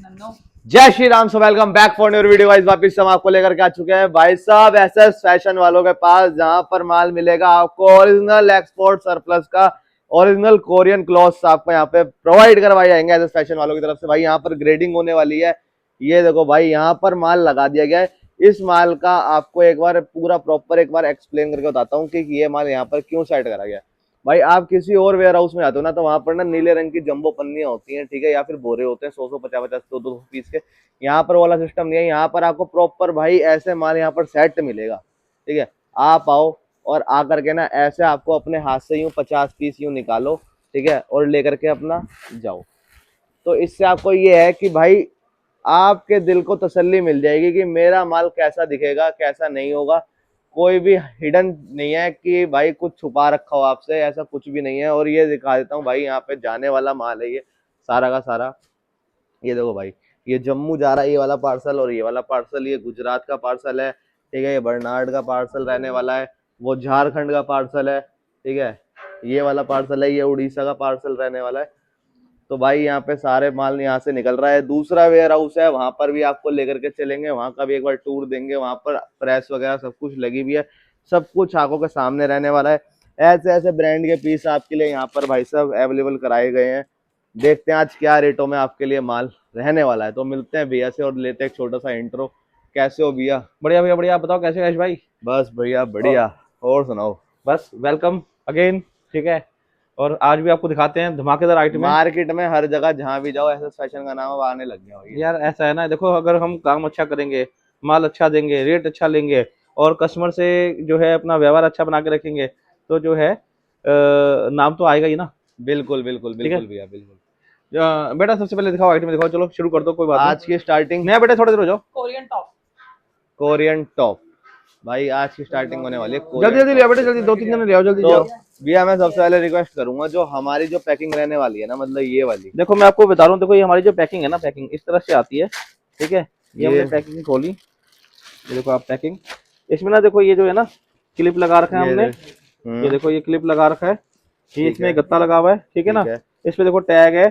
जय Shri Ram. So welcome back for new video guys. वापस हम आपको लेकर के आ चुके हैं भाई साहब एसएस फैशन वालों के पास, जहां पर माल मिलेगा आपको ओरिजिनल एक्सपोर्ट सरप्लस का। ओरिजिनल कोरियन क्लॉथ्स आपको यहाँ पे प्रोवाइड करवाए जाएंगे एसएस फैशन वालों की तरफ से। भाई यहाँ पर ग्रेडिंग होने वाली है। ये देखो भाई, यहाँ पर माल लगा दिया गया है। इस माल का आपको एक बार पूरा प्रॉपर एक बार एक्सप्लेन करके बताता हूँ कि ये माल यहाँ पर क्यों सेट करा गया है। भाई आप किसी और वेयर हाउस में जाते हो ना, तो वहां पर ना नीले रंग की जंबो पन्नियां होती हैं, ठीक है, या फिर बोरे होते हैं 100 50 50 200 पीस के। यहाँ पर वाला सिस्टम नहीं है। यहाँ पर आपको प्रॉपर भाई ऐसे माल यहाँ पर सेट मिलेगा, ठीक है। आप आओ और आकर के ना ऐसे आपको अपने हाथ से यूं 50 पीस यूं निकालो, ठीक है, और लेकर के अपना जाओ। तो इससे आपको ये है कि भाई आपके दिल को तसल्ली मिल जाएगी कि मेरा माल कैसा दिखेगा, कैसा नहीं होगा। कोई भी हिडन नहीं है कि भाई कुछ छुपा रखा हो आपसे, ऐसा कुछ भी नहीं है। और ये दिखा देता हूँ भाई, यहाँ पे जाने वाला माल है ये सारा का सारा। ये देखो भाई, ये जम्मू जा रहा है ये वाला पार्सल, और ये वाला पार्सल ये गुजरात का पार्सल है, ठीक है। ये बर्नार्ड का पार्सल रहने वाला है, वो झारखंड का पार्सल है, ठीक है। ये वाला पार्सल है, ये उड़ीसा का पार्सल रहने वाला है। तो भाई यहाँ पे सारे माल यहाँ से निकल रहा है। दूसरा वेयर हाउस है, वहां पर भी आपको लेकर के चलेंगे, वहां का भी एक बार टूर देंगे। वहां पर प्रेस वगैरह सब कुछ लगी हुई है, सब कुछ आंखों के सामने रहने वाला है। ऐसे ऐसे ब्रांड के पीस आपके लिए यहाँ पर भाई साहब अवेलेबल कराए गए हैं। देखते हैं आज क्या रेटों में आपके लिए माल रहने वाला है। तो मिलते हैं भैया से और लेते हैं एक छोटा सा इंट्रो। कैसे हो भैया? बढ़िया भैया बढ़िया। आप बताओ कैसे कैश भाई। बस भैया बढ़िया। और सुनाओ? बस वेलकम अगेन। ठीक है। और आज भी आपको दिखाते हैं धमाकेदार आइटम है। मार्केट में हर जगह जहां भी जाओ ऐसा फैशन का नाम आने लग गया हो ये। यार ऐसा है ना, देखो अगर हम काम अच्छा करेंगे, माल अच्छा देंगे, रेट अच्छा लेंगे और कस्टमर से जो है अपना व्यवहार अच्छा बना के रखेंगे तो जो है नाम तो आएगा ही ना। बिल्कुल बिल्कुल ठीक है। बिल्कुल भैया बिल्कुल। बेटा सबसे पहले दिखाओ आइटम दिखाओ, चलो शुरू कर दो, कोई बात नहीं। आज की स्टार्टिंग नया बेटा थोड़ी देर हो जाओ। Korean top. भाई आज की स्टार्टिंग होने वाली है जल्दी कोरियन जल्दी ले आओ टॉप बेटा, से। जल्दी 2 3 जने ले आओ, जल्दी तो ले आओ। भैया मैं सबसे पहले रिक्वेस्ट करूंगा, जो हमारी जो पैकिंग रहने वाली है ना, मतलब ये वाली, देखो मैं आपको बता रहा हूँ, देखो ये हमारी जो पैकिंग है ना, पैकिंग इस तरह से आती है। ठीक है। ये हमने ये पैकिंग खोली, ये देखो आप पैकिंग। इसमें ना देखो ये जो है ना क्लिप लगा रखा है हमने। ये देखो ये क्लिप लगा रखा है, ये ठीक इसमें है गत्ता लगा हुआ है, ठीक है ठीक ना। है। इस पे देखो टैग है,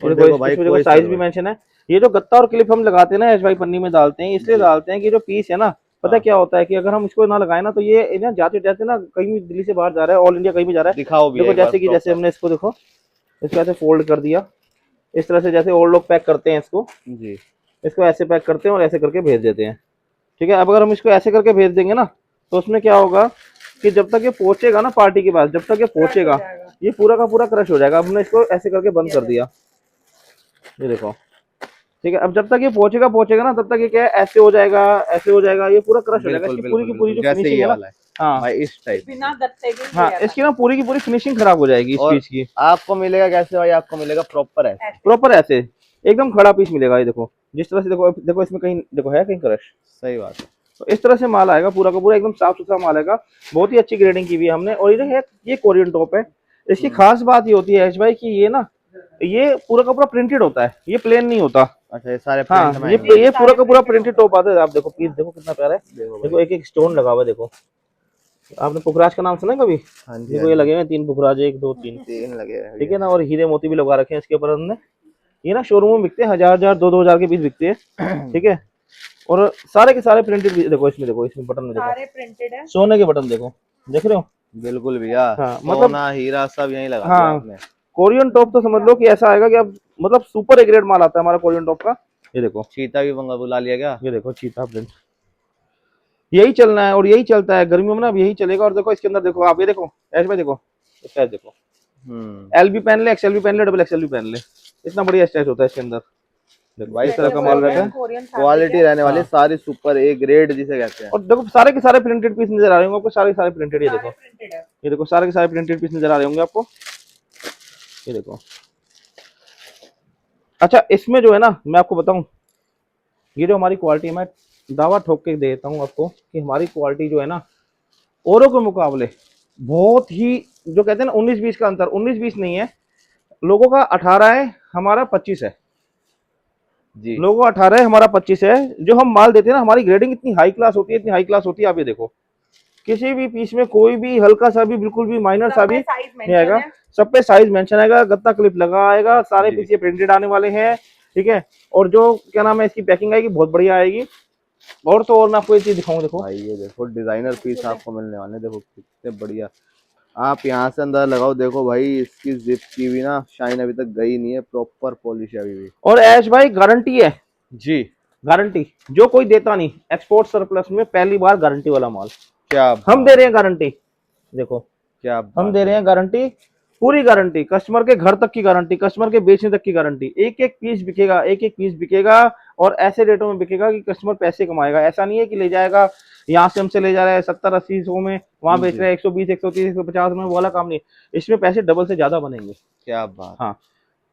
और ये देखो देखो भाई इसमें देखो कोई साइज भी सर्वर। मेंशन है। ये जो गत्ता और क्लिप हम लगाते हैं ना एच भाई पन्नी में डालते हैं, इसलिए जी। डालते हैं कि जो पीस है ना, पता है हाँ क्या होता है कि अगर हम इसको ना लगाए ना तो ये ना जाते जाते ना कहीं भी दिल्ली से बाहर जा रहा है, ऑल इंडिया कहीं भी जा रहा है। दिखाओ भैया देखो एक बार जैसे कि जैसे प्रॉपर। हमने इसको देखो इसको ऐसे फोल्ड कर दिया, इस तरह से जैसे और लोग पैक करते हैं इसको, जी इसको ऐसे पैक करते हैं और ऐसे करके भेज देते हैं। ठीक है। अब अगर हम इसको ऐसे करके भेज देंगे ना तो उसमें क्या होगा कि जब तक ये पहुंचेगा ना पार्टी के पास, जब तक ये पहुंचेगा ये पूरा का पूरा क्रश हो जाएगा। अब हमने इसको ऐसे करके बंद कर दिया, ये देखो। ठीक है। अब जब तक ये पहुंचेगा पहुंचेगा ना तब तक ये क्या है, ऐसे हो जाएगा, ऐसे हो जाएगा, ये पूरा क्रश हो जाएगा। बिल्कुल इसकी पूरी बिल्कुल की पूरी बिल्कुल, जो जैसे फिनिशिंग ये है ना, वाला है हाँ भाई इस टाइप। बिना गत्ते के हाँ, किया था। इसकी ना पूरी की पूरी फिनिशिंग खराब हो जाएगी इस और पीस की। आपको मिलेगा कैसे भाई? आपको मिलेगा प्रॉपर है। प्रॉपर ऐसे एकदम खड़ा पीस मिलेगा। ये देखो जिस तरह से, देखो देखो इसमें कहीं देखो है कहीं क्रश। सही बात है। तो इस तरह से माल आएगा पूरा का पूरा, एकदम साफ सुथरा माल आएगा। बहुत ही अच्छी ग्रेडिंग की हुई है हमने। और ये कोरियन टॉप है। इसकी खास बात ये होती है एच भाई कि ये ना ये पूरा का पूरा प्रिंटेड होता है, ये प्लेन नहीं होता। अच्छा, ये सारे हाँ, प्रिंट में आएंगे। ये पूरा का पूरा प्रिंटेड टॉप आता है। आप देखो पीस देखो कितना प्यारा है। देखो भाई। देखो एक एक स्टोन लगा हुआ है, देखो। आपने पुखराज का नाम सुना है कभी? हाँ जी देखो हाँ ये जी। लगे हुए हैं 3 पुखराज, 1 2 3। 3 लगे हैं ठीक है भैया। ना। और हीरे मोती भी लगा रखे हैं इसके ऊपर हमने। ये ना शोरूम में बिकते हैं 1000 2 2000 के पीस बिकते हैं। ठीक है। और सारे के सारे प्रिंटेड, देखो इसमें बटन में देखो सारे प्रिंटेड है। सोने के बटन, देखो देख रहे हो। बिल्कुल भैया। हाँ मतलब, सोना हीरा सब यहीं लगा दिया हाँ आपने। कोरियन टॉप तो समझ लो कि ऐसा आएगा कि अब मतलब सुपर ए ग्रेड माल आता है हमारा कोरियन टॉप का। ये देखो, चीता भी मंगा बुला लिया क्या? ये देखो चीता प्रिंट, यही चलना है और यही चलता है गर्मियों में ना, अब यही चलेगा। और देखो इसके अंदर देखो आप, ये देखो ऐश में देखो स्टैच देखो, एल भी पहन ले, एक्सएल भी पहन ले, डबल एक्सएल भी पहन ले, इतना बढ़िया स्टैच होता है इसके अंदर। देखो भाई इस तरह सब का माल रहता है। कोरियन क्वालिटी रहने वाली हाँ। सारी सुपर ए ग्रेड जिसे कहते हैं। और देखो सारे के सारे प्रिंटेड पीस नजर आ रहे होंगे आपको, सारे के सारे प्रिंटेड। ये देखो, प्रिंटेड है। ये देखो सारे के सारे प्रिंटेड पीस नजर आ रहे होंगे आपको। ये देखो। अच्छा इसमें जो है ना मैं आपको बताऊं, ये जो हमारी क्वालिटी, मैं दावा ठोक के देता हूँ आपको कि हमारी क्वालिटी जो है ना औरों के मुकाबले बहुत ही, जो कहते हैं ना 19-20 का अंतर, 19-20 नहीं है, लोगों का 18 है, हमारा 25 है। जी लोगों का 18 है, हमारा 25 है। जो हम माल देते हैं ना, हमारी ग्रेडिंग इतनी हाई क्लास होती है, इतनी हाई क्लास होती है। आप ये देखो किसी भी पीस में कोई भी हल्का सा भी, बिल्कुल भी माइनर सा भी साइज नहीं आएगा। मेंशन है। सब पे साइज मेंशन आएगा, गत्ता क्लिप लगा आएगा, सारे जी पीस ये प्रिंटेड आने वाले हैं। ठीक है। और जो क्या नाम है इसकी पैकिंग आएगी बहुत बढ़िया आएगी। और तो और मैं आपको ये चीज दिखाऊं, देखो भाई ये देखो डिजाइनर पीस आपको मिलने वाले हैं, देखो कितने बढ़िया। आप यहाँ से अंदर लगाओ, देखो भाई इसकी जिप की भी ना शाइन अभी तक गई नहीं है, प्रॉपर पॉलिश है अभी भी। और ऐश भाई गारंटी है, जी गारंटी जो कोई देता नहीं एक्सपोर्ट सरप्लस में, पहली बार गारंटी वाला माल क्या हम दे रहे हैं गारंटी। देखो क्या हम दे रहे हैं गारंटी, पूरी गारंटी, कस्टमर के घर तक की गारंटी, कस्टमर के बेचने तक की गारंटी। एक एक पीस बिकेगा, एक एक पीस बिकेगा और ऐसे रेटों में बिकेगा कि कस्टमर पैसे कमाएगा। ऐसा नहीं है कि ले जाएगा यहाँ से हमसे ले जा रहा है 70-80 100 में, वहां बेच रहा है 120 130 150 में, वो वाला काम नहीं। इसमें पैसे डबल से ज्यादा बनेंगे। क्या बात। हाँ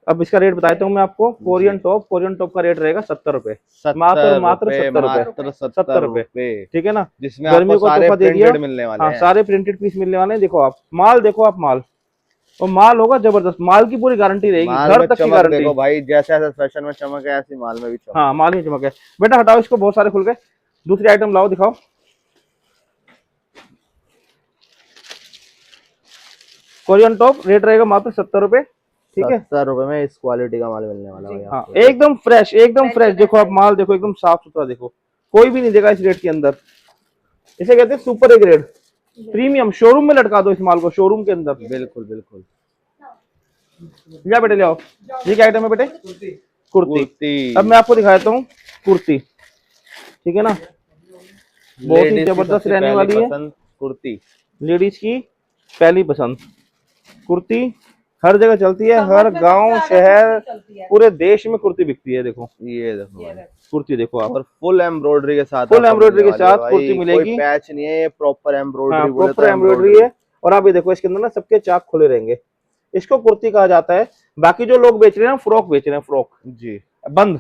अब इसका रेट बताता हूँ मैं आपको। कोरियन टॉप का रेट रहेगा 70 रुपए, मात्र और मात्र 70 रुपए, मात्र 70 रुपए, ठीक है ना। जिसमें गर्मियों आपको को सारे तोहफा दे दिया। प्रिंटेड मिलने वाले हाँ हैं। सारे प्रिंटेड पीस मिलने वाले हैं। देखो आप माल, देखो आप माल, और माल होगा जबरदस्त, माल की पूरी गारंटी रहेगी, माल घर में तक की चमक गारंटी। देखो भाई, जैसे ऐसे फैशन में चमक है ऐसी माल में भी चमक। हाँ माल में चमक है। बेटा हटाओ इसको, बहुत सारे खुल गए। दूसरी आइटम लाओ, दिखाओ। कोरियन टॉप रेट रहेगा मात्र 70 रुपए, ठीक है। 70 रुपए में इस क्वालिटी का माल मिलने वाला है हाँ आपको। एकदम फ्रेश, एकदम फ्रेश। देखो आप माल, देखो एकदम साफ सुथरा, देखो कोई भी नहीं देगा इस रेट के अंदर। इसे कहते हैं super A grade premium. Showroom में लटका दो इस माल को, शोरूम के अंदर। बिल्कुल बिल्कुल। लिया बेटे, ले आओ। ये क्या आइटम है बेटे? कुर्ती। कुर्ती। अब मैं आपको दिखाता हूँ कुर्ती, ठीक है ना, बहुत ही लेडीज की जबरदस्त सबसे रहने पहली वाली है। पसंद कुर्ती। लेडीज की पहली पसंद कुर्ती, हर जगह चलती है, हर गांव शहर पूरे देश में कुर्ती बिकती है। देखो ये देखो भाई, कुर्ती देखो आप, और फुल एम्ब्रॉयडरी के साथ, फुल आपको एम्ब्रॉयडरी मिलने के वाली है साथ भाई। कुर्ती मिलेगी। कोई पैच नहीं है, ये प्रॉपर एम्ब्रॉयडरी। हाँ बोले तो प्रॉपर एम्ब्रॉयडरी है। और आप ये देखो इसके अंदर ना सबके चाक खुले रहेंगे, इसको कुर्ती कहा जाता है। बाकी जो लोग बेच रहे हैं ना फ्रॉक बेच रहे हैं, फ्रॉक जी बंद,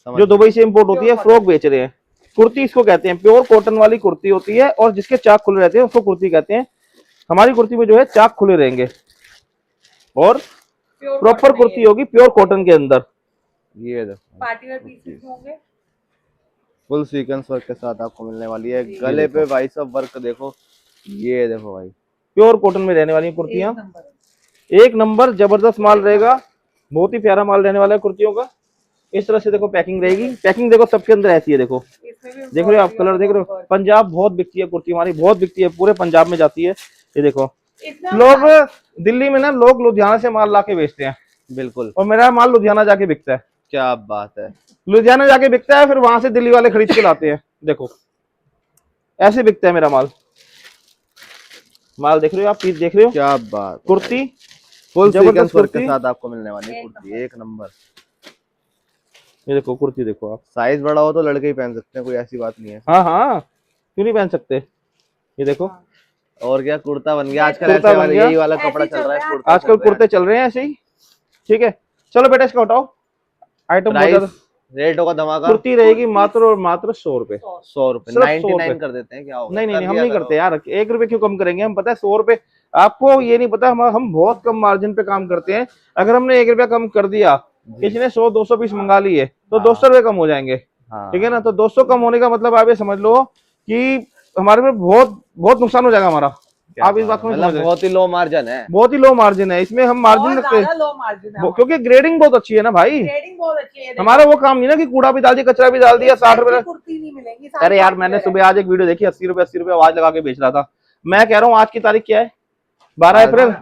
समझ जो दुबई से इंपोर्ट होती है, फ्रॉक बेच रहे हैं। कुर्ती इसको कहते हैं, प्योर कॉटन वाली कुर्ती होती है और जिसके चाक खुले रहते हैं उसको कुर्ती कहते हैं। हमारी कुर्ती में जो है चाक खुले रहेंगे और प्रॉपर कुर्ती होगी प्योर कॉटन के अंदर। ये देखो पार्टी वेयर पीसेस होंगे, फुल सीक्वेंस वर्क के साथ आपको मिलने वाली है। गले पे भाई सब वर्क देखो, ये देखो भाई प्योर कॉटन में रहने वाली कुर्तियां, एक नंबर। एक नंबर जबरदस्त माल रहेगा। बहुत ही प्यारा माल रहने वाला है कुर्तियों का। इस तरह से देखो पैकिंग रहेगी। पैकिंग देखो सबके अंदर ऐसी है, देखो इसमें भी देख रहे हो आप, कलर देख रहे हो। पंजाब बहुत बिकती है कुर्ती, हमारी बहुत बिकती है, पूरे पंजाब में जाती है। ये देखो इतना लोग दिल्ली में ना, लोग लुधियाना से माल लाके बेचते हैं, बिल्कुल। और मेरा माल लुधियाना जाके बिकता है। क्या बात है। लुधियाना जाके बिकता है, फिर वहां से दिल्ली वाले खरीद के लाते हैं। देखो ऐसे बिकता है मेरा माल। माल देख रहे हो आप, पीस देख रहे हो। क्या बात। कुर्ती फुल जबरदस्त सीक्वेंस वर्क के कुर्ती। साथ आपको मिलने वाली है कुर्ती, एक नंबर। ये देखो कुर्ती देखो आप। साइज बड़ा हो तो लड़के ही पहन सकते हैं, कोई ऐसी बात नहीं है। हाँ हाँ क्यों नहीं पहन सकते। ये देखो और क्या कुर्ता बन गया आजकल, कुर्ता ऐसे बन वाले गया। यही वाला ऐसे कपड़ा ही चल चल रहा रहा है है कुर्ता। आजकल कुर्ते चल रहे हैं ऐसे ही, ठीक है। चलो बेटा इसका उठाओ। आइटम बहुत ज्यादा। रेट होगा धमाका। कुर्ती रहेगी मात्र और मात्र 100 रुपए। 100 रुपए, सिर्फ 100 99 रुपए। कर देते हैं, क्या होगा। नहीं नहीं कर नहीं हम दिया नहीं करो। करते यार, 1 रुपए क्यों कम करेंगे। हम पता है 100 रुपए, आपको ये नहीं पता, हम बहुत कम मार्जिन पे काम करते हैं। अगर हमने 1 रुपया कम कर दिया, किसी ने 100-200 पीस मंगा लिए तो 200 रुपए कम हो जाएंगे, हाँ ठीक है ना। तो 200 कम होने का मतलब आप ये समझ लो कि हमारे में बहुत बहुत नुकसान हो जाएगा हमारा। आप इस बात को नहीं समझ मतलब रहे। बहुत ही लो मार्जिन है। बहुत ही लो मार्जिन है इसमें, हम मार्जिन बहुत रखते ज्यादा हैं लो मार्जिन है। क्योंकि ग्रेडिंग बहुत अच्छी है ना भाई। ग्रेडिंग बहुत अच्छी है। हमारा वो काम नहीं ना कि कूड़ा भी डाल दिया, कचरा भी डाल दिया, 60 रुपए। कुर्ती नहीं मिलेंगी। अरे यार मैंने सुबह आज एक वीडियो देखी, 80 रुपए आवाज लगा के बेच रहा था। मैं कह रहा हूँ आज की तारीख क्या है, 12 अप्रैल।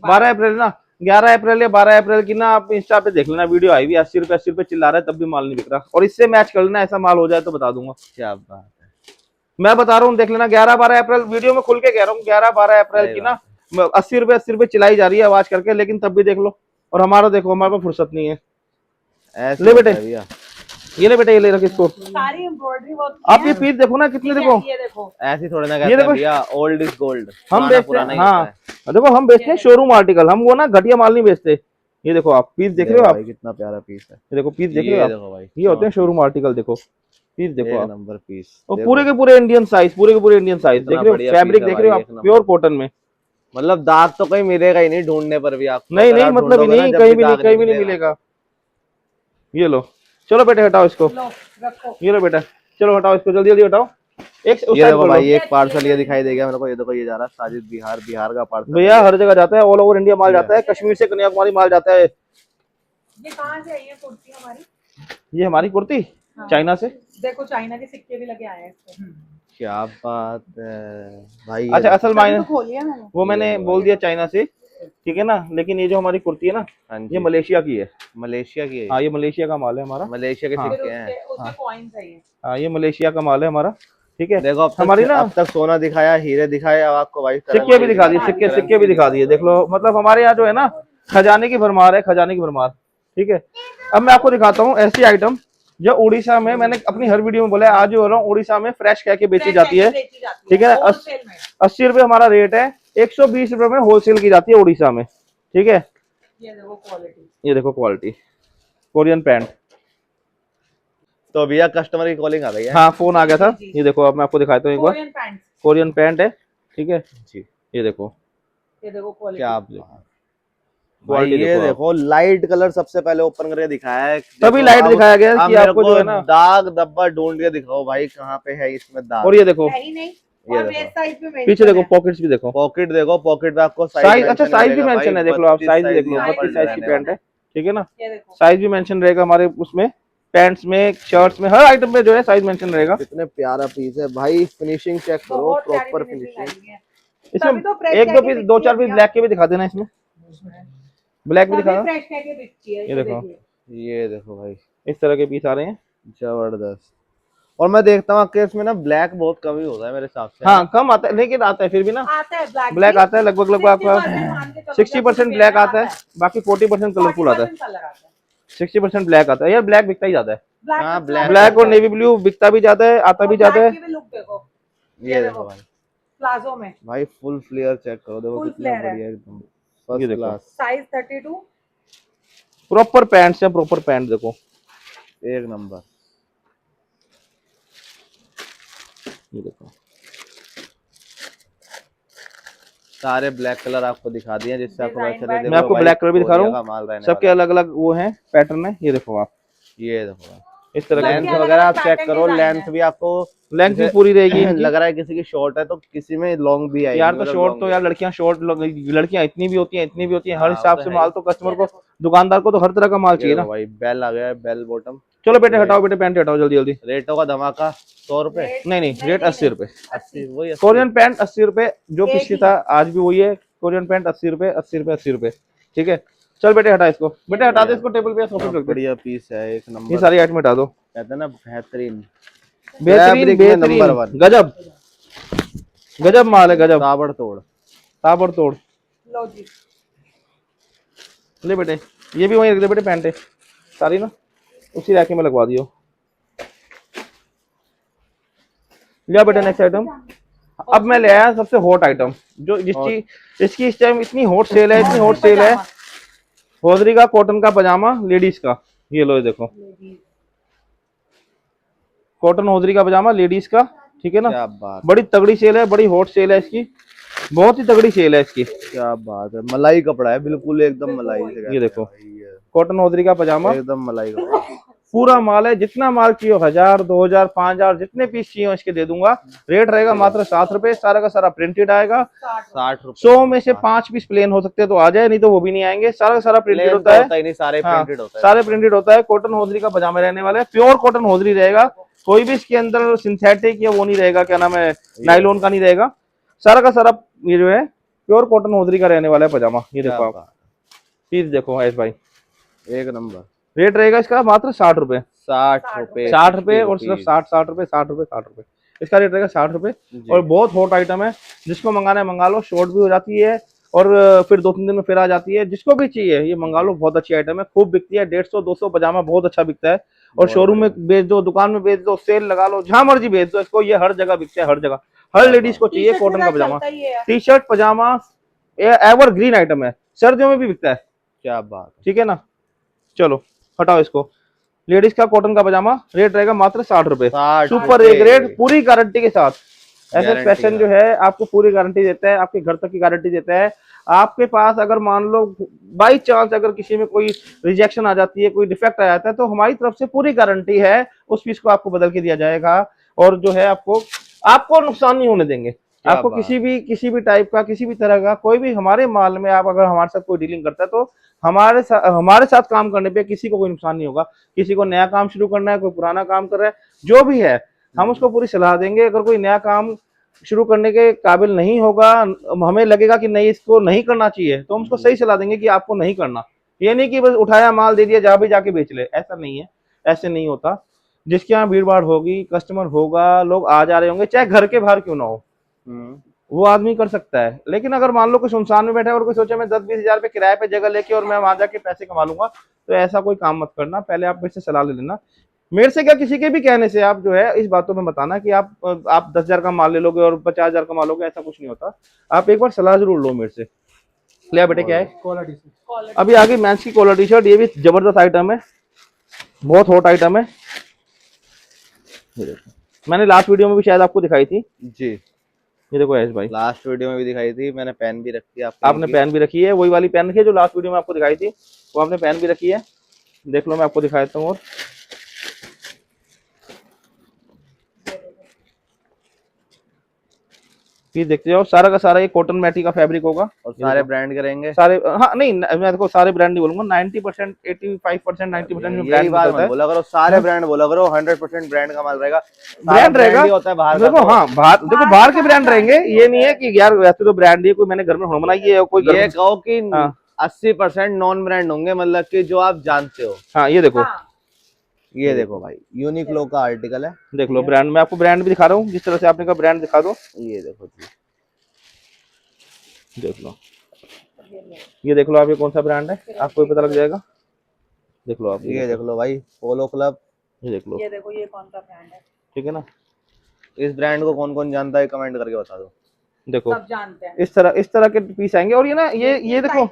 12 अप्रैल ना, 11 अप्रैल या 12 अप्रैल की ना, आप इंस्टा पे देख लेना वीडियो आई हुई, 80 रुपए चिल्ला रहा है, तब भी माल नहीं बिक रहा। और इससे मैच कर लेना, ऐसा माल हो जाए तो बता दूंगा। क्या बात है। मैं बता रहा हूँ देख लेना, 11-12 अप्रैल वीडियो में खुल के कह रहा हूँ, 11-12 अप्रैल की ना 80 रुपए चिल्लाई जा रही है आवाज करके, लेकिन तब भी देख लो। और हमारा देखो, हमारे पास फुर्सत नहीं है। ऐसे ले बेटे, होता है भैया। ये ले बेटे, ये ले रख इसको। सारी एम्ब्रॉयडरी वर्क आप ये पीस देखो ना कितने, देखो ये देखो। ऐसी थोड़ी ना ये कहते हैं देखो, भैया, ओल्ड इज गोल्ड। हम बेचते हैं। हाँ देखो हम बेचते हैं शोरूम आर्टिकल, हम वो ना घटिया माल नहीं बेचते। ये देखो आप पीस देख रहे हो आप, कितना प्यारा पीस है। ये देखो पीस देख रहे हो आप, देखो भाई, ये होते हैं शोरूम आर्टिकल। देखो पीस देखो एक आप, नंबर पीस। और पूरे के पूरे इंडियन साइज, पूरे के पूरे इंडियन साइज देख रहे हो। फैब्रिक देख रहे हो आप, प्योर कॉटन में। मतलब दाग तो कहीं मिलेगा ही नहीं ढूंढने पर भी आपको। नहीं नहीं मतलब ही नहीं, कहीं भी नहीं, कहीं भी नहीं मिलेगा। ये लो, चलो बेटे हटाओ इसको। लो रखो। ये लो बेटा, चलो हटाओ इसको, जल्दी जल्दी हटाओ। एक उस ये साइड देखो खोलो। भाई, एक पार्सल ये दिखाई देगा मेरे को, ये देखो ये जा रहा है साजिद, बिहार का पार्सल। भैया हर जगह जाता है, ऑल ओवर इंडिया माल जाता है, कश्मीर से कन्याकुमारी माल जाता है। ये कहाँ से आई है कुर्ती हमारी? ये हमारी कुर्ती हाँ। चाइना से। देखो चाइना के सिक्के भी लगे आए हैं इस पे। क्या बात है भाई, ये अच्छा, देखो। असल तभी मायने तो खोली है मैंने। वो मैंने ये लो बोल दिया चाइना से, ठीक है ना, लेकिन ये जो हमारी कुर्ती है ना, हाँ ये जी, मलेशिया की है। मलेशिया की है हाँ, ये। ये मलेशिया का माल है हमारा। मलेशिया के हाँ फिर सिक्के हैं। उसके उसमें कॉइन्स है ये। हाँ, ये मलेशिया का माल है हमारा, ठीक है। देखो, हमारी ना अब तक सोना दिखाया, हीरे दिखाए, अब आपको भाई सिक्के भी दिखा दिए, दिखा सिक्के दिए। सिक्के भी दिखा दिए, देख लो। मतलब हमारे यहाँ जो है ना, खजाने की भरमार है, खजाने की भरमार, ठीक है। अब मैं आपको दिखाता हूँ ऐसी आइटम जो उड़ीसा में, मैंने अपनी हर वीडियो में बोला है, आज भी बोल रहा हूँ, उड़ीसा में फ्रेश कह के बेची जाती है, ठीक है। होलसेल में। 80 रुपए हमारा रेट है, 120 रुपए में होलसेल की जाती है उड़ीसा में, ठीक है। ये देखो क्वालिटी। ये देखो क्वालिटी, कोरियन पैंट। तो भैया कस्टमर की कॉलिंग आ गई है। हाँ, फोन आ गया था। जी। ये देखो, अब मैं आपको दिखाता हूँ एक बार। Korean pants. कोरियन पैंट है, ठीक है। जी, ये देखो ये देखो क्वालिटी। क्या बात। भाई क्वालिटी ये देखो आप। देखो, लाइट कलर सबसे पहले ओपन करके दिखाया है। तभी देखो, लाइट अब दिखाया गया है अब कि मेरे आपको को जो है ना। दाग धब्बा ढूंढ के दिखाओ भाई, कहाँ पे है इसमें दाग। और ये देखो है ही नहीं। ये और देखो। वेस्ट साइड पे mention पीछे देखो, है। पॉकेट्स भी देखो, पॉकेट देखो, पॉकेट पे आपको साइज। अच्छा, साइज भी मिलेगा भाई, मेंशन है, देख लो आप, 32 साइज भी देख साइज लो, यहाँ पर 32 साइज की रहने पैंट वाला है, ठीक है ना। ये देखो। साइज भी मेंशन रहेगा हमारे उसमें, पैंट्स में, शर्ट्स में, हर आइटम में जो है साइज मेंशन रहेगा। कितने प्यारा पीस है भाई, फिनिशिंग चेक करो, बहुत प्यारी प्रॉपर फिनिशिंग आई फिनिशिंग। है। इसमें तभी तो फ्रेश एक कह दो के पीस, बिकती दो है चार पीस भैया। ब्लैक के भी दिखा देना इसमें, ब्लैक भी तभी दिखाना। फ्रेश कह के बिकती है। ये देखो, देखिए। ये देखो भाई, इस तरह के पीस आ रहे हैं। जबरदस्त। और मैं देखता हूँ कि इसमें ना ब्लैक बहुत कम ही होता है मेरे हिसाब से, है हाँ, ना? कम आता है, लेकिन आता है फिर भी ना। आता है ब्लैक ब्लैक आता है लगभग लगभग आपका 60% मान के चलो, 60% ब्लैक आता है, बाकी 40% कलरफुल आता है। 40% कलर आता है। 60% ब्लैक आता है यार, ब्लैक बिकता ही ज्यादा है। हाँ, ब्लैक ब्लैक और नेवी ब्लू बिकता भी ज्यादा है, आता भी ज्यादा है। की भी लुक देखो। ये देखो भाई, प्लाजो में भाई फुल फ्लेयर चेक करो, देखो फुल कितना फ्लेयर है। बढ़िया एकदम, ये फर्स्ट देखो। Class, size 32। प्रॉपर पैंट्स है, प्रॉपर पैंट देखो, एक नंबर। ये देखो। सारे ब्लैक कलर आपको दिखा दिए, जिससे आपको पता Design चले। by देखो मैं आपको भाई, ब्लैक कलर भी दिखा रहा कोरिया का हूँ, माल रहने सबके वाला अलग अलग वो हैं, पैटर्न है, ये देखो आप। है। ये देखो भाई, इस तरह लेंथ के अलग वगैरह अलग आप चेक pattern करो, design लेंथ है। भी आपको लेंथ भी जैसे पूरी रहेगी इनकी। लग रहा है किसी की शॉर्ट है तो किसी में लॉन्ग भी आएगी, यार तो मतलब शॉर्ट लॉन्ग तो भी यार आएगी। लड़कियां शॉर्ट, लड़कियां इतनी भी होती हैं, इतनी भी होती हैं, हर हाँ, वो हिसाब तो से है माल ही। तो कस्टमर को, दुकानदार को तो हर तरह का माल ये चाहिए देखो ना। भाई, बेल आ गया है, बेल बॉटम। चलो बेटे ये हटाओ, बेटे पैंट हटाओ जल्दी जल्दी। रेटों का धमाका, 100 रुपए। नहीं नहीं, रेट 80 रुपए। 80, वही 80। कोरियन पैंट 80 रुपए, जो एक पिछली ही। था आज भी वही है। कोरियन पैंट 80 रुपए, 80 रुपए, 80 रुपए, ठीक है। चल बेटे हटा इसको, बेटे हटा दे इसको टेबल पे, सोफे हाँ, पे रख दे। बढ़िया पीस है, एक ये नंबर। सारी आइटम हटा दो। कहते हैं ना, बेहतरीन, बेहतरीन फैब्रिक में बेहतरीन, नंबर 1, गजब गजब माल है, गजब ताबड़तोड़। ताबड़तोड़। लो जी। ले बेटे, ये भी वहीं रख दे बेटे, पैंट है सारी ना, उसी रैके में लगवा दियो। लिया बेटे नेक्स्ट आइटम। अब मैं ले आया सबसे हॉट आइटम, जो जिसकी इसकी इस टाइम इतनी हॉट सेल है, इतनी हॉट सेल है। होजरी का कॉटन का पजामा लेडीज का, ये लो, ये देखो, कॉटन होजरी का पजामा लेडीज का, ठीक है ना। क्या बात, बड़ी तगड़ी सेल है, बड़ी हॉट सेल है इसकी, बहुत ही तगड़ी सेल है इसकी। क्या बात है, मलाई कपड़ा है, बिल्कुल एकदम मलाई से कहते ये हैं देखो, भाई, ये कॉटन होजरी का पजामा, एकदम मलाई कपड़ा। पूरा माल है, जितना माल चाहिए 1000, 2000, 5000, जितने पीस चाहिए इसके दे दूंगा। रेट रहेगा मात्र 7 रुपए, सारा का सारा प्रिंटेड आएगा। 60 रुपए। 100 में से 5 पीस प्लेन हो सकते हैं तो आ जाए, नहीं तो वो भी नहीं आएंगे, सारा का सारा प्रिंटेड होता है। ही नहीं, सारे हाँ, प्रिंटेड होता है। सारे प्रिंटेड होता है। कॉटन होजरी का पजामा रहने वाला है, प्योर कॉटन होजरी रहेगा, कोई भी इसके अंदर सिंथेटिक या वो नहीं रहेगा, क्या नाम है, नाइलॉन का नहीं रहेगा, सारा का सारा ये जो है प्योर कॉटन होजरी का रहने वाला है पजामा। ये देखो आप पीस देखो ऐस भाई, एक नंबर। रेट रहेगा इसका मात्र 60 रुपए, 60 रुपए, 60 रुपए और सिर्फ 60 रुपए, 60 रुपए, 60 रुपए, इसका रेट रहेगा 60 रुपए। और बहुत हॉट आइटम है, जिसको मंगाना है मंगा लो, शॉर्ट भी हो जाती है और फिर 2-3 दिन में फिर आ जाती है। जिसको भी चाहिए ये मंगा लो, बहुत अच्छी आइटम है, खूब बिकती है। 150-200 पजामा बहुत अच्छा बिकता है। और शोरूम में बेच दो, दुकान में बेच दो, सेल लगा लो, जहां मर्जी बेच दो इसको, ये हर जगह बिकता है, हर जगह। हर लेडीज को चाहिए कॉटन का पजामा, टी शर्ट पजामा, एवर ग्रीन आइटम है, सर्दियों में भी बिकता है। क्या बात, ठीक है ना। चलो हटाओ इसको, लेडीज का कॉटन का पजामा, रेट रहेगा मात्र 60 रुपए, 60 सुपर एक रेट, पूरी गारंटी के साथ। ऐसे गारंटी फैशन जो है आपको पूरी गारंटी देता है, आपके घर तक की गारंटी देता है। आपके पास अगर मान लो बाई चांस अगर किसी में कोई रिजेक्शन आ जाती है, कोई डिफेक्ट आ जाता है, तो हमारी तरफ से पूरी गारंटी है, उस पीस को आपको बदल के दिया जाएगा। और जो है आपको नुकसान नहीं होने देंगे। आपको किसी भी टाइप का, किसी भी तरह का कोई भी हमारे माल में आप अगर हमारे साथ कोई डीलिंग करता है तो हमारे साथ काम करने पे किसी को कोई नुकसान नहीं होगा। किसी को नया काम शुरू करना है, कोई पुराना काम कर रहा है, जो भी है हम उसको पूरी सलाह देंगे। अगर कोई नया काम शुरू करने के काबिल नहीं होगा, हमें लगेगा कि नहीं इसको नहीं करना चाहिए, तो हम उसको सही सलाह देंगे कि आपको नहीं करना। ये नहीं कि बस उठाया माल दे दिया जहां भी जाके बेच ले, ऐसा नहीं है, ऐसे नहीं होता। जिसके यहाँ भीड़ भाड़ होगी, कस्टमर होगा, लोग आ जा रहे होंगे, चाहे घर के बाहर क्यों ना हो, वो आदमी कर सकता है। लेकिन अगर मान लो कोई सुनसान में बैठा है और कोई सोचे मैं 10-20 हजार रुपये किराए पे जगह लेके और मैं वहां जाके पैसे कमा लूंगा, तो ऐसा कोई काम मत करना। पहले आप मेरे से सलाह ले लेना, मेरे से क्या किसी के भी कहने से आप जो है इस बातों में बताना कि आप 10,000 का माल ले लोगे और 50,000 का माल लोगे, ऐसा कुछ नहीं होता। आप एक बार सलाह जरूर लो मेरे से। ले बेटे क्या है, क्वालिटी अभी आगे मेंस की कॉलर टी शर्ट, ये भी जबरदस्त आइटम है, बहुत हॉट आइटम है। ये देखो, मैंने लास्ट वीडियो में भी शायद आपको दिखाई थी। जी, ये देखो ऐश भाई, लास्ट वीडियो में भी दिखाई थी, मैंने पेन भी रखी है आपने पेन भी रखी है, वही वाली पेन रखी है जो लास्ट वीडियो में आपको दिखाई थी, वो आपने पेन भी रखी है। देख लो, मैं आपको दिखा देता हूँ। और पीस देखते जाओ, सारा का सारा ये कॉटन मैटी का फैब्रिक होगा और सारे ब्रांड के रहेंगे। सारे, हाँ नहीं, मैं देखो सारे ब्रांड नहीं बोलूंगा, 90%, 85%, 90% में यही बात ब्रांड मत बोला करो, सारे ब्रांड बोला करो, 100% ब्रांड का माल रहेगा। ब्रांड रहेगा, ही होता है बाहर का देखो तो। हाँ, बाहर देखो, बाहर के ब्रांड रहेंगे। ये नहीं है कि यार वैसे तो ब्रांड ही कोई मैंने घर में होम बनाई है, कोई ये कहो कि हाँ। 80% नॉन ब्रांड होंगे, मतलब कि जो आप जानते हो। हाँ ये देखो, ये देखो भाई, यूनिक्लो का आर्टिकल है, देख लो ब्रांड, मैं आपको ब्रांड भी दिखा रहा हूँ, जिस तरह से आपने कहा ब्रांड दिखा दो। ये देखो जी, देख लो, ये देख लो आप, ये कौन सा ब्रांड है आपको भी पता लग जाएगा। देख लो आप, ये देख लो भाई, पोलो क्लब। ये देख लो, ये देखो ये कौन सा ब्रांड है, ठीक है ना। इस ब्रांड को कौन कौन जानता है, कमेंट करके बता दो। देखो सब जानते हैं। इस तरह के पीस आएंगे। और ये ना, ये देखो,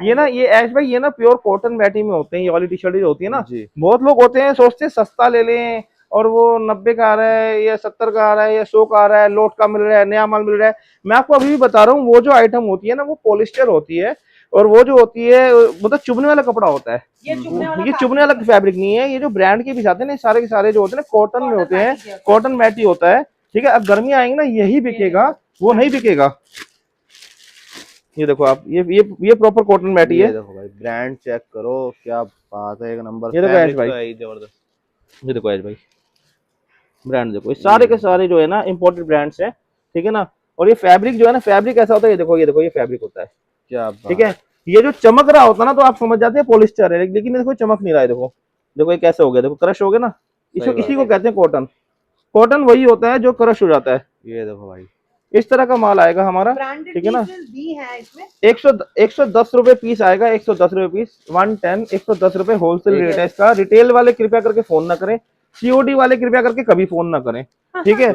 ये ना, ये ऐश भाई, ये ना प्योर कॉटन मैटी में होते हैं। ये वाली टी शर्ट जो होती है ना, जी। बहुत लोग होते हैं सोचते हैं सस्ता ले लें, और वो 90 का आ रहा है या 70 का आ रहा है या 100 का आ रहा है, लोट का मिल रहा है, नया माल मिल रहा है। मैं आपको अभी भी बता रहा हूँ, वो जो आइटम होती है ना, वो पॉलिस्टर होती है, और वो जो होती है मतलब चुभने वाला कपड़ा होता है। ये चुभने वाला फैब्रिक नहीं है। ये जो ब्रांड के पीस आते हैं ना, सारे के सारे जो होते हैं ना, कॉटन में होते हैं, कॉटन मैटी होता है, ठीक है। अब गर्मी आएंगी ना, यही बिकेगा, वो नहीं बिकेगा। ये देखो आप, ये प्रॉपर कॉटन मैटी है। देखो भाई, ब्रांड चेक करो, क्या बात है, एक नंबर। ये देखो ऐश भाई, जबरदस्त। ये देखो ऐश भाई, ब्रांड देखो, ये सारे के सारे जो है ना इंपोर्टेड ब्रांड्स हैं, ठीक है ना। और ये फैब्रिक जो है ना, फैब्रिक ऐसा होता है, ये देखो, ये फैब्रिक होता है, क्या ठीक है। ये जो चमक रहा होता है ना, तो आप समझ जाते हैं पॉलिस्टर है, लेकिन देखो चमक नहीं रहा है। देखो देखो, ये कैसे हो गया, देखो क्रश हो गया ना, इसी को कहते हैं कॉटन। कॉटन वही होता है जो क्रश हो जाता है। ये देखो भाई, इस तरह का माल आएगा हमारा, ठीक है ना। 110 रुपए पीस आएगा, 110 रुपए पीस, 110, 110 रुपए होलसेल रेट है इसका। रिटेल वाले कृपया करके फोन ना करें, सीओडी वाले कृपया करके कभी फोन ना करें, ठीक है।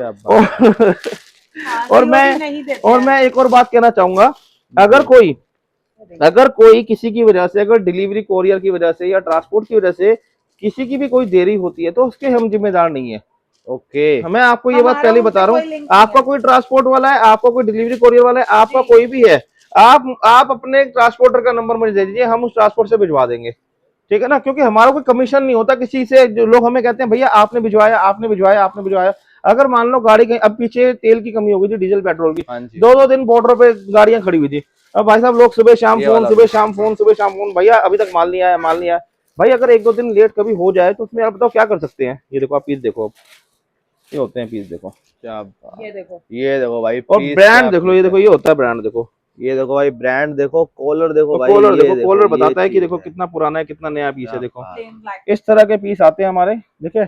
और मैं एक और बात कहना चाहूंगा, अगर कोई किसी की वजह से, अगर डिलीवरी कोरियर की वजह से या ट्रांसपोर्ट की वजह से किसी की भी कोई देरी होती है, तो उसके हम जिम्मेदार नहीं है। ओके, मैं आपको ये बात पहले बता रहा हूँ। आपका कोई ट्रांसपोर्ट वाला है, आपका कोई डिलीवरी कोरियर वाला है, आपका कोई भी है, आप अपने ट्रांसपोर्टर का नंबर मुझे दे दीजिए, हम उस ट्रांसपोर्ट से भिजवा देंगे, ठीक है ना। क्योंकि हमारा कोई कमीशन नहीं होता किसी से। जो लोग हमें कहते हैं भैया आपने भिजवाया, आपने भिजवाया, आपने भिजवाया। अगर मान लो गाड़ी कहीं, अब पीछे तेल की कमी हो गई थी, डीजल पेट्रोल की, 2-2 दिन बॉर्डर पे गाड़ियां खड़ी हुई थी। अब भाई साहब, लोग सुबह शाम फोन, सुबह शाम फोन, सुबह शाम फोन, भैया अभी तक माल नहीं आया, माल नहीं आया। भाई अगर 1-2 दिन लेट कभी हो जाए तो उसमें आप बताओ क्या कर सकते हैं। ये देखो आप पीस देखो, ये होते हैं पीस, देखो क्या, ये देखो भाई, और ब्रांड देख लो, ये देखो, ये होता है ब्रांड, देखो ये देखो भाई, ब्रांड देखो, कॉलर देखो भाई, कॉलर देखो, कॉलर बताता है कि देखो कितना पुराना है, कितना नया पीस है। देखो इस तरह के पीस आते हैं हमारे, देखिए।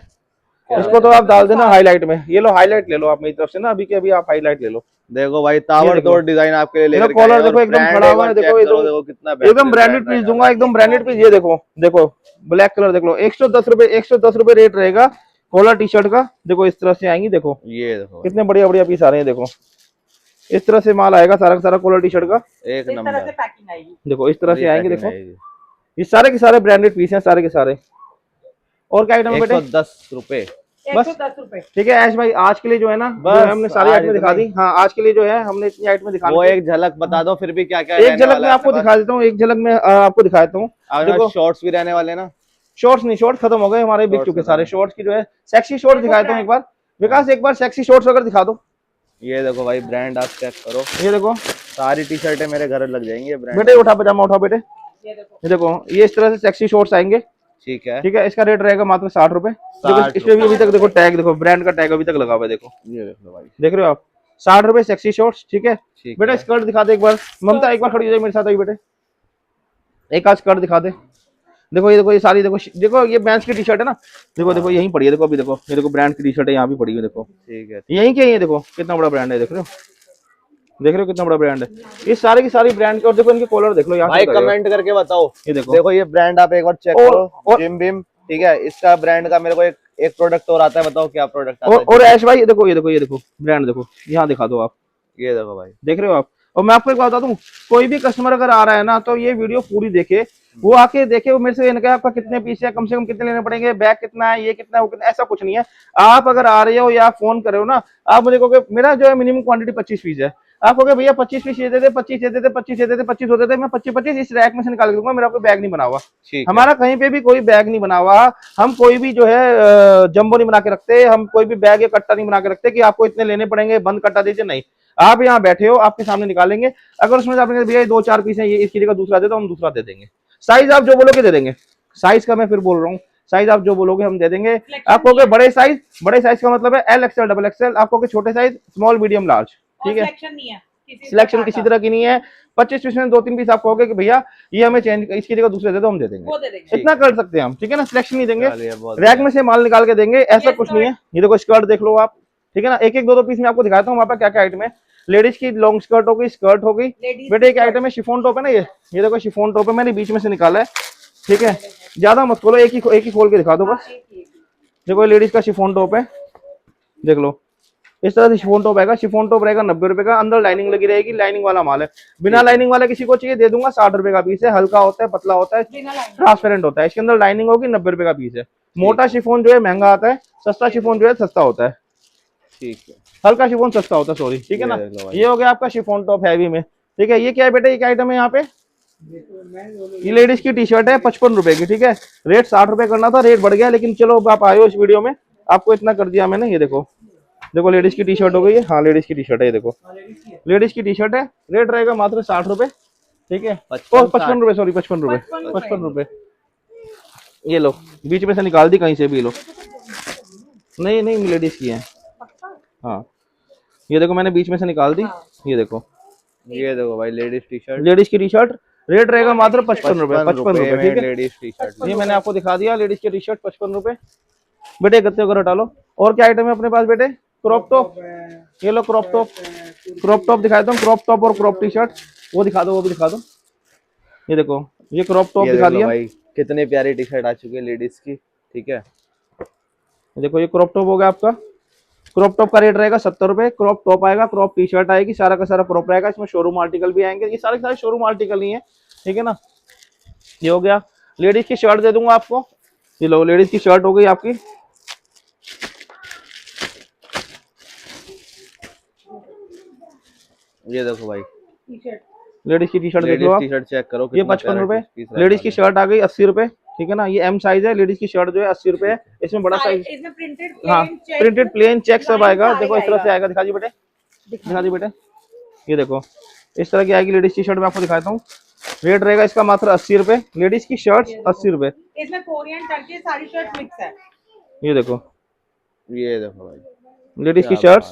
इसको तो आप डाल देना हाईलाइट में, ये लो हाईलाइट ले लो आप मेरी तरफ से ना, अभी के अभी आप हाईलाइट ले लो। देखो भाई, ताबड़तोड़ डिजाइन आपके लिए लेकर कॉलर देखो एकदम खड़ा हुआ है, देखो एकदम ब्रांडेड पीस दूंगा, एकदम ब्रांडेड पीस। ये देखो, देखो ब्लैक कलर देख लो, 110 रुपए रेट रहेगा कॉलर टी शर्ट का। देखो इस तरह से आएंगी, देखो ये देखो कितने बढ़िया बढ़िया पीस आ रहे हैं। देखो इस तरह से माल आएगा सारा का सारा कॉलर टी शर्ट का, एक नंबर पैकिंग आएगी। देखो इस तरह से आएंगे। देखो ये सारे के सारे ब्रांडेड पीस हैं, सारे के सारे। और क्या आइटम है बेटे? 110 रुपए, बस 110 रुपए, ठीक है ऐश भाई। आज के लिए जो है ना, बस हमने सारी आइटमें दिखा दी। हाँ, आज के लिए जो है हमने इतनी आइटमें दिखा दी। वो एक झलक बता दो फिर भी क्या क्या एक झलक में आपको दिखा देता हूँ, एक झलक में आपको दिखा देता हूँ। देखो शॉर्ट्स भी रहने वाले ना, शॉर्ट्स नहीं, शॉर्ट्स खत्म हो गए हमारे, बिक चुके सारे। शॉर्ट्स की जो है सेक्सी शॉर्ट्स दिखा देता हूँ एक बार। विकास एक बार सेक्सी शॉर्ट्स अगर दिखा दो। ये देखो भाई, ब्रांड आप चेक करो, ये देखो सारी टी शर्टें मेरे घर लग जाएंगी। ब्रांड बेटे उठा, पजामा उठाओ बेटे, ये देखो, ये इस तरह से सेक्सी शॉर्ट्स आएंगे। ठीक है, ठीक है, इसका रेट रहेगा मात्र 60 रुपए। 60 इसमें भी अभी तक देखो टैग, देखो ब्रांड का टैग अभी तक लगा हुआ है, देखो ये देख लो भाई, देख रहे हो आप, 60 रुपए सेक्सी शॉर्ट्स। ठीक है ठीक बेटा, है। स्कर्ट दिखा दे एक बार, ममता एक बार खड़ी हो जाए मेरे साथ, आई बेटे, एक आध स्कर्ट दिखा दे। देखो ये, देखो ये सारी, देखो देखो ये बेंच की टी शर्ट है ना, देखो देखो यहीं पड़ी है, देखो अभी देखो, ये देखो ब्रांड की टी शर्ट है, यहाँ भी पड़ी है, देखो ठीक है, यहीं के, ये देखो कितना बड़ा ब्रांड है, देख रहे हो, देख रहे हो कितना बड़ा ब्रांड है, ये सारे की सारी ब्रांड के। और देखो इनके कॉलर देख लो यहाँ भाई से, कमेंट करके बताओ। ये देखो, देखो ये ब्रांड आप एक बार चेक करो, जिम बिम। ठीक है, इसका ब्रांड का मेरे को एक प्रोडक्ट और आता है, बताओ क्या प्रोडक्ट आता है। और ऐश भाई ये देखो, ये देखो, ये देखो ब्रांड, देखो यहाँ दिखा दो आप, ये देखो भाई, देख रहे हो आप। और मैं आपको एक बात बता दूं, कोई भी कस्टमर अगर आ रहा है ना, तो ये वीडियो पूरी देखे, वो आके देखे, वो मेरे से इनका आपका कितने पीस है, कम से कम कितने लेने पड़ेंगे, बैग कितना है, ये कितना है, वो कितना, ऐसा कुछ नहीं है। आप अगर आ रहे हो या फोन कर रहे हो ना, आप मुझे कहोगे मेरा जो है मिनिमम क्वांटिटी 25 पीस है, आप कहोगे भैया 25 पीस ये दे दे, 25 ये दे दे, 25 ये दे दे, 25 हो देते, मैं 25 इस रैक में से निकाल के दूंगा, मेरा कोई बैग नहीं बना हुआ। ठीक है, हमारा कहीं पे भी कोई बैग नहीं बना हुआ, हम कोई भी जो है जंबो नहीं बना के रखते, हम कोई भी बैग या कट्टा नहीं बना के रखते कि आपको इतने लेने पड़ेंगे, बंद कट्टा दीजिए, नहीं। आप यहाँ बैठे हो, आपके सामने निकालेंगे, अगर उसमें आपने भैया ये 2-4 पीस है, ये इसकी जगह दूसरा दे दो, हम दूसरा दे देंगे। साइज आप जो बोलोगे दे देंगे, साइज का मैं फिर बोल रहा हूँ, साइज आप जो बोलोगे हम दे देंगे। आप कहोगे बड़े साइज का मतलब है एल एक्सएल डबल एक्सएल, आप कहोगे छोटे साइज स्मॉल मीडियम लार्ज। ठीक है, सिलेक्शन किसी तरह की नहीं है। 25 पीस में 2-3 पीस आप कहोगे कि भैया ये हमें चेंज, इसकी जगह दूसरे दे दो, हम दे देंगे, इतना कर सकते हैं हम। ठीक है ना, सिलेक्शन नहीं देंगे, रैक में से माल निकाल के देंगे, ऐसा कुछ नहीं है। ये देखो स्कर्ट देख लो आप, ठीक है ना, एक एक 2-2 पीस में आपको दिखाता हूँ वहाँ पर क्या क्या आइटम है। लेडीज की लॉन्ग स्कर्ट हो गई, स्कर्ट हो गई बेटे, एक आइटम है शिफॉन टॉप है ना, ये देखो शिफॉन टॉप है, मैंने बीच में से निकाला है। ठीक है, ज्यादा मत खोलो, एक ही खोल के दिखा दो बस। देखो लेडीज का शिफॉन टॉप है, देख लो इस तरह से शिफॉन टॉप आएगा। शिफॉन टॉप रहेगा 90 रुपए का, अंदर लाइनिंग लगी रहेगी, लाइनिंग वाला माल है। बिना लाइनिंग वाला किसी को चाहिए दे दूंगा, 60 रुपए का पीस है, हल्का होता है, पतला होता है, ट्रांसपेरेंट होता है, इसके अंदर लाइनिंग होगी, 90 रुपए का पीस है। मोटा शिफॉन जो है महंगा आता है, सस्ता शिफॉन जो है सस्ता होता है। ठीक है, हल्का शिफॉन सस्ता होता है, सॉरी। ठीक है ना, ये हो गया आपका शिफॉन टॉप हैवी में। ठीक है, ये क्या है बेटा, ये क्या आइटम है यहाँ पे, ये लेडीज की टी शर्ट है 55 रुपए की। ठीक है, रेट 60 रुपए करना था, रेट बढ़ गया, लेकिन चलो आप आए हो इस वीडियो में, आपको इतना कर दिया मैंने। ये देखो, देखो लेडीज की टी शर्ट हो गई है, हाँ लेडीज की टी शर्ट है, ये देखो लेडीज की टी शर्ट है, रेट रहेगा मात्र 60 रुपए। ठीक है, 55 रुपए, सॉरी 55 रुपए, 55 रुपए। ये लो, बीच में से निकाल दी कहीं से भी, लो नहीं नहीं लेडीज की है, हाँ ये देखो मैंने बीच में से निकाल दी। ये देखो भाई लेडीज टी शर्ट, लेडीज की टी शर्ट, रेट रहेगा मात्र 55 रुपए, 55 रुपए। ठीक है, लेडीज टी शर्ट, ये मैंने आपको दिखा दिया, लेडीज की टी शर्ट 55 रुपए। बेटे गत्ते वगैरह हटा लो। और क्या आइटम है अपने पास बेटे, क्रॉप टॉप, ये लो क्रॉप टॉप, क्रॉप टॉप दिखा देता हूँ, क्रॉप टॉप और क्रॉप टी शर्ट, वो दिखा दो, वो भी दिखा दो। ये देखो ये क्रॉप टॉप दिखा दिया भाई, कितने प्यारी टी शर्ट आ चुकी है लेडीज की। ठीक है, देखो ये क्रॉप टॉप हो गया आपका, क्रॉप टॉप का रेट रहेगा 70 रुपए। क्रॉप टॉप आएगा, क्रॉप टी शर्ट आएगी, सारा का सारा क्रॉप रहेगा, इसमें शोरूम आर्टिकल भी आएंगे, ये सारे सारे शोरूम आर्टिकल ही है। ठीक है ना, ये हो गया। लेडीज की शर्ट दे दूंगा आपको, ये लो लेडीज की शर्ट हो गई आपकी। ये देखो भाई, लेडीज की टी शर्ट देख लो आप, टी शर्ट चेक करो, ये 55 रुपए। लेडीज की शर्ट आ गई 80 रुपए। ठीक है ना, ये एम साइज है, लेडीज की शर्ट जो है 80 रुपए है, इसमें बड़ा साइज, हाँ प्रिंटेड प्लेन चेक सब आएगा। देखो इस तरह से आएगा, दिखा दी बेटे, दिखा दी बेटे, ये देखो इस तरह की आएगी लेडीज की शर्ट, मैं आपको दिखाता हूँ। रेट रहेगा इसका मात्र 80 रुपए, लेडीज की शर्ट 80 रुपए। इसमें कोरियन टर्की सारी शर्ट मिक्स है। ये देखो भाई लेडीज की शर्ट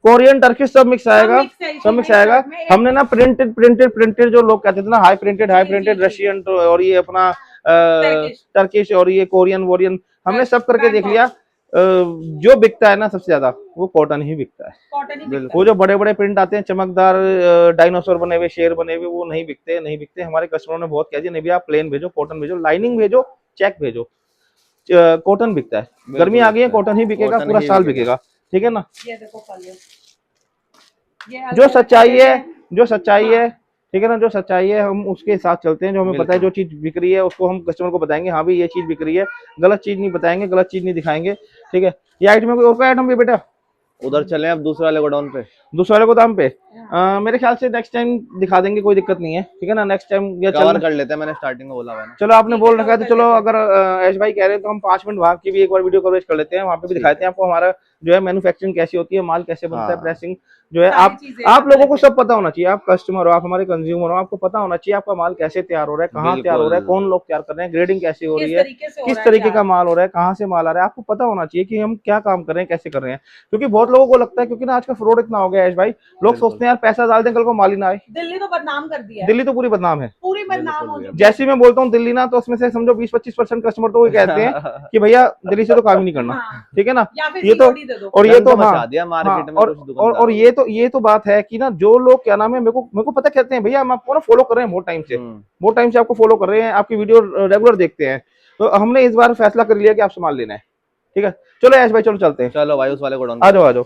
कोरियन टर्किश सब मिक्स आएगा, सब मिक्स आएगा। हमने ना प्रिंटेड प्रिंटेड प्रिंटेड जो लोग कहते थे ना, हाई प्रिंटेड रशियन और ये अपना टर्किश और ये कोरियन वोरियन, हमने सब करके देख लिया। जो बिकता है ना सबसे ज्यादा वो कॉटन ही बिकता है। वो जो बड़े बड़े प्रिंट आते हैं चमकदार, डायनासोर बने हुए, शेर बने हुए, वो नहीं बिकते, नहीं बिकते। हमारे कस्टमरों ने बहुत कह दिया नहीं भैया आप प्लेन भेजो, कॉटन भेजो, लाइनिंग भेजो, चेक भेजो, कॉटन बिकता है। गर्मी आ गई है, कॉटन ही बिकेगा, पूरा साल बिकेगा। ठीक है ना, ये देखो कलर, जो सच्चाई है, जो सच्चाई है, ठीक है ना, जो सच्चाई है हम उसके साथ चलते हैं। जो हमें पता है, जो चीज बिक रही है उसको हम कस्टमर को बताएंगे, हाँ भाई ये चीज बिक रही है, गलत चीज नहीं बताएंगे, गलत चीज नहीं दिखाएंगे। ठीक है, ये आइटम है, कोई और का आइटम भी बेटा, उधर चले अब दूसरे वाले गोडाउन पे, दूसरे वाले गोदाम पे। मेरे ख्याल से नेक्स्ट टाइम दिखा देंगे, कोई दिक्कत नहीं है। ठीक है ना, नेक्स्ट टाइम ये कवर कर लेते हैं, मैंने स्टार्टिंग में बोला हुआ है। चलो आपने बोल रखा है तो चलो, अगर ऐश भाई कह रहे हैं तो हम 5 मिनट वहां की भी एक बार वीडियो कवरेज कर लेते हैं, वहां पे भी दिखाते हैं आपको हमारा जो है मैन्युफैक्चरिंग कैसी होती है, माल कैसे बनता है, प्रेसिंग जो है सारी चीजें आप लोगों को available सब पता होना चाहिए। आप कस्टमर हो, आप हमारे कंज्यूमर हो, आपको पता होना चाहिए आपका माल कैसे तैयार हो रहा है, कहाँ तैयार हो रहा है, बिल्कुल। कौन लोग तैयार कर रहे हैं, ग्रेडिंग कैसे हो रही किस है, तरीके से हो किस रहा है तरीके का तैयार। माल हो रहा है, कहाँ से माल आ रहा है, आपको पता होना चाहिए कि हम क्या काम कर रहे हैं, कैसे कर रहे हैं। क्योंकि बहुत लोगों को लगता है, क्योंकि ना आज का फ्रॉड इतना हो गया है भाई, लोग बिल्कुल। सोचते हैं यार पैसा डाल दें कल को माल ही ना आए। दिल्ली तो बदनाम कर दिया है, दिल्ली तो पूरी बदनाम है। पूरी बदनाम बिल्कुल हो भैया। चुकी है। जैसे ही मैं बोलता हूँ दिल्ली ना, तो उसमें से समझो 20-25% कस्टमर तो वही कहते हैं कि भैया दिल्ली से तो काम ही नहीं करना। हाँ, ठीक है ना। या फिर ये तो सीओडी दे दो। और ये डंक तो मचा हाँ दिया हाँ मार्केट में और कुछ और दुकानदारों ने। ये तो बात है कि ना जो लोग क्या नाम है, मेरे को पता कहते हैं भैया हम आपको ना फॉलो कर रहे हैं बहुत टाइम से आपको फॉलो कर रहे हैं, आपकी वीडियो रेगुलर देखते हैं, तो हमने इस बार फैसला कर लिया कि आपसे माल लेना है। ठीक है, चलो ऐश भाई चलो चलते हैं, चलो भाई उस वाले गोडाउन आ जाओ आ जाओ।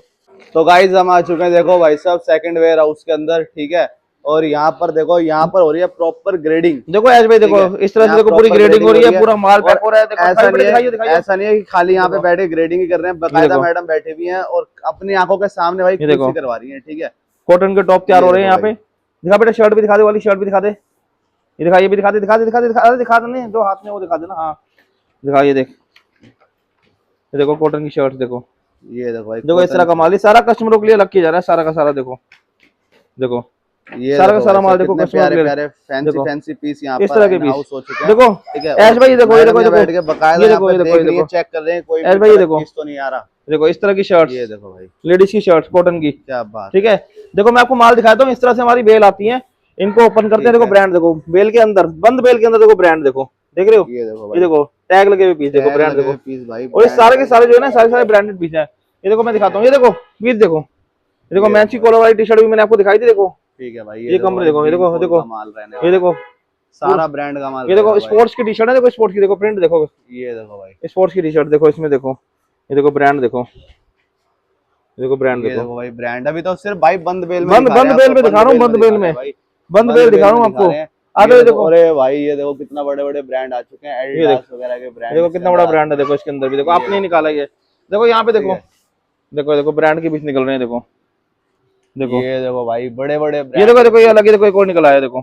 तो गाइज हम आ चुके हैं, देखो भाई साहब सेकंड वेयर हाउस के अंदर। ठीक है, और यहाँ पर देखो, यहाँ पर हो रही है प्रॉपर ग्रेडिंग। देखो ऐश भाई देखो इस तरह से देखो पूरी ग्रेडिंग हो रही है, पूरा माल पैक हो रहा है। देखो ऐसा नहीं दिखाइए है, दिखाइए। ऐसा नहीं है कि खाली यहाँ पे देखो। बैठे ग्रेडिंग ही कर रहे हैं, बकायदा देखो। मैडम बैठे हुई हैं और अपनी आंखों के सामने भाई ये देखो। कुर्सी करवा रही है। ठीक है, कॉटन के टॉप तैयार ये हो रहे हैं देखो यहाँ पे। दिखा बेटा शर्ट भी दिखा दे, वाली शर्ट भी दिखा दे, ये दिखा, ये भी दिखा दे, अरे दिखा दे नहीं, जो हाथ में वो दिखा देना। हाँ दिखा, ये देख, ये देखो कॉटन की शर्ट देखो, ये देखो भाई देखो इस तरह का माल, ये सारा कस्टमरों के लिए अलग किया जा रहा है, सारा का सारा। देखो देखो ये सारा का देखो सारा भाई माल साहब, देखो कितने कस्टमर के प्यारे लिए। प्यारे फैंसी देखो फैंसी पीस यहाँ इस पर तरह के इन पीस हाउस हो चुके हैं। देखो। ठीक है, ऐश भाई ये देखो, ये देखो, ये मैडम देखो, बैठ के बकायदा ये यहाँ देखो, पर ये देखो, देख ये रही है, देखो, चेक कर रहे हैं, कोई ऐश भी भाई ये गलत देखो, पीस तो नहीं आ रहा। देखो इस तरह की शर्ट, ये देखो भाई लेडीज की शर्ट कॉटन की। क्या बात। ठीक है, देखो मैं आपको माल दिखाता हूँ, इस तरह से हमारी बेल आती है, इनको ओपन करते हैं। ठीक देखो है। ब्रांड देखो, बेल के अंदर, बंद बेल के अंदर देखो ब्रांड देखो, देख रहे हो, ये देखो ये भाई देखो टैग लगे हुए पीस, देखो टैग ब्रांड लगे देखो, हुए पीस भाई, और ये brand सारे के भाई। सारे जो है ना, सारे सारे ब्रांडेड पीस है। ये देखो मैं दिखाता हूँ, ये देखो पीस देखो, ये देखो ये मैची देखो कॉलर वाली टी शर्ट भी मैंने आपको दिखाई थी, देखो ठीक है भाई, ये कमरे भाई देखो, ये ग्रीन देखो कोल देखो, का माल रहने ये वाला है, देखो सारा ब्रांड का माल ये देखो रहेगा भाई। स्पोर्ट्स की टी शर्ट है, देखो स्पोर्ट्स की, देखो प्रिंट देखो, ये देखो भाई, स्पोर्ट्स की टी शर्ट देखो, इसमें देखो, ये देखो ब्रांड देखो, ये देखो ब्रांड ये देखो, देखो भाई ब्रांड। अभी तो सिर्फ भाई बंद बेल में बंद दिखा रहे बंद हैं बेल आपको, में दिखा रहा हूँ, बंद बेल दिखा रहे में, हैं भाई, बंद बेल दिखा रहा हूँ में दिखा आपको। रहे हैं। आ ये जाओ देखो, देखो, अरे भाई ये देखो कितना बड़े बड़े ब्रांड आ चुके हैं, ये एडिडास देखो, वगैरह के ब्रांड। देखो कितना बड़ा ब्रांड है, देखो इसके अंदर भी देखो, आपने ही निकाला ये, देखो यहाँ पे देखो, देखो देखो ब्रांड के बीच निकल रहे हैं, देखो देखो, ये देखो भाई बड़े बड़े ये ब्रांड। देखो, देखो ये अलग, ये देखो एक और निकल आया, देखो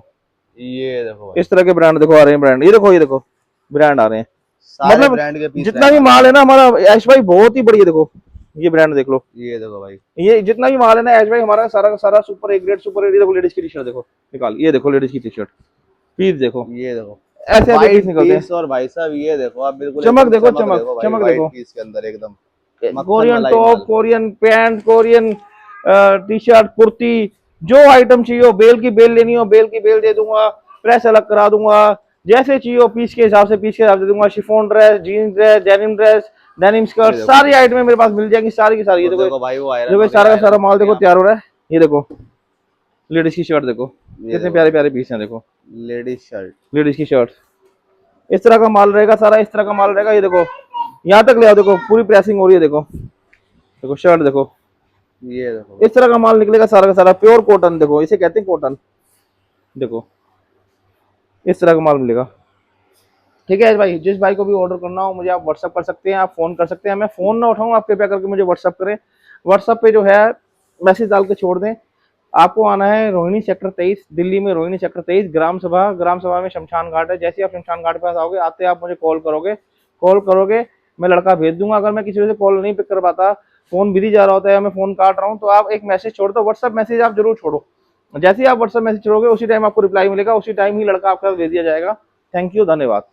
ये देखो भाई इस तरह के ब्रांड देखो आ रहे हैं, ब्रांड ये देखो, ये देखो ब्रांड आ रहे हैं। सारे मतलब ब्रांड के पीस जितना भी माल है ना हमारा ऐश भाई, बहुत ही बढ़िया, देखो ये ब्रांड देख लो, ये देखो भाई, ये जितना भी माल है ना ऐश भाई हमारा, सारा का सारा सुपर ए ग्रेड, सुपर ए। देखो लेडीज की टी शर्ट देखो निकाल, ये देखो लेडीज की टी शर्ट पीस देखो, ये देखो ऐसे ऐसे पीस व्हाइट निकलते हैं। पीस। और भाई साहब ये देखो आप बिल्कुल चमक एकदम देखो, चमक चमक देखो भाई, चमक व्हाइट देखो, पीस के अंदर एकदम मक्खन कोरियन मलाई टॉप, माल। Korean pant, Korean T shirt, kurti, जो आइटम चाहिए हो, बेल की बेल लेनी हो बेल की बेल दे दूंगा, प्रेस अलग करा दूंगा, जैसे चाहिए हो पीस के हिसाब से पीस के हिसाब से दे दूंगा। Chiffon dress, jeans dress, denim skirt, ये देखो। सारी आइटमें मेरे पास मिल जाएंगी, सारी की सारी। ये और देखो, देखो भाई वो आयरन देखो ये सारा का सारा माल देखो वगैरह तैयार हो रहा है। ये देखो लेडीज की शर्ट देखो, ये कितने देखो प्यारे प्यारे पीस हैं, देखो लेडीज शर्ट। लेडीज की शर्ट, इस तरह का माल रहेगा, सारा इस तरह का माल रहेगा। ये देखो यहाँ तक ले आओ, देखो पूरी प्रेसिंग हो रही है, देखो देखो शर्ट देखो, ये देखो इस तरह का माल निकलेगा सारा का सारा, प्योर कॉटन, देखो इसे कहते हैं कॉटन, देखो इस तरह का माल मिलेगा। ठीक है भाई, जिस भाई को भी ऑर्डर करना हो मुझे आप व्हाट्सअप कर सकते हैं, आप फोन कर सकते हैं, मैं फोन ना उठाऊं, आप कृपया करके मुझे व्हाट्सअप करें। व्हाट्सअप पे जो है मैसेज डाल के छोड़ दें। आपको आना है रोहिणी सेक्टर 23, दिल्ली में रोहिणी सेक्टर 23, ग्राम सभा में शमशान घाट है। जैसे ही आप शमशान घाट पास आओगे, आते आप मुझे कॉल करोगे, मैं लड़का भेज दूंगा। अगर मैं किसी वजह से कॉल नहीं पिक कर पाता, फोन बिजी जा रहा होता है या मैं फोन काट रहा हूँ, तो आप एक मैसेज छोड़ दो, व्हाट्सअप मैसेज आप जरूर छोड़ो। जैसे ही आप व्हाट्सअप मैसेज छोड़ोगे उसी टाइम आपको रिप्लाई मिलेगा, उसी टाइम ही लड़का आपका भेज दिया जाएगा। थैंक यू, धन्यवाद।